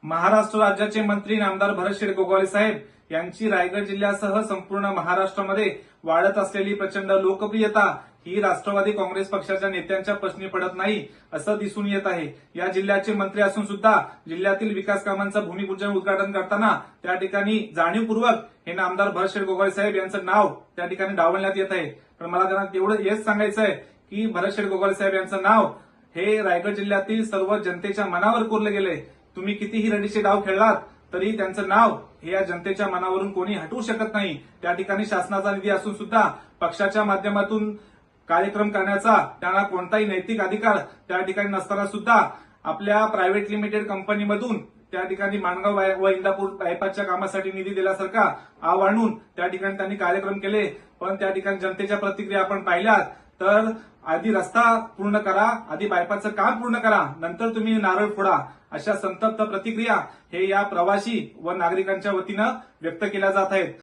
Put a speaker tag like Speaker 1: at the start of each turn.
Speaker 1: महाराष्ट्र राज्याचे मंत्री नामदार भरत गोगावले साहेब यांची रायगड जिल्ह्यासह संपूर्ण महाराष्ट्रामध्ये वाढत असलेली प्रचंड लोकप्रियता ही राष्ट्रवादी काँग्रेस पक्षाच्या नेत्यांच्या प्रश्नी पडत नाही असं दिसून येत आहे। या जिल्ह्याचे मंत्री असून सुद्धा जिल्ह्यातील विकास कामांचं भूमिपूजन उद्घाटन करताना त्या ठिकाणी जाणीवपूर्वक हे नामदार भरत गोगावले साहेब यांचं नाव त्या ठिकाणी डावलण्यात येत आहे। पण मला त्यांना तेवढं हेच सांगायचं आहे की भरत गोगावले साहेब यांचं नाव हे रायगड जिल्ह्यातील सर्व जनतेच्या मनावर कोरले गेले। तुम्ही कितीही रडीचे डाव खेळलात तरी त्यांचं नाव हे या जनतेच्या मनावरून कोणी हटवू शकत नाही। त्या ठिकाणी शासनाचा निधी असून सुद्धा पक्षाच्या माध्यमातून कार्यक्रम करण्याचा त्यांना कोणताही नैतिक अधिकार त्या ठिकाणी नसताना सुद्धा आपल्या प्रायव्हेट लिमिटेड कंपनीमधून त्या ठिकाणी माणगाव व इंदापूर बायपासच्या कामासाठी निधी दिल्यासारखा आव आणून त्या ठिकाणी त्यांनी कार्यक्रम केले। पण त्या ठिकाणी जनतेच्या प्रतिक्रिया आपण पाहिल्यात तर आधी रस्ता पूर्ण करा, आधी बायपासचं काम पूर्ण करा, नंतर तुम्ही नारळ फोडा, अशा संतप्त प्रतिक्रिया हे या प्रवासी व नागरिकांच्या वतीनं व्यक्त केल्या जात आहेत।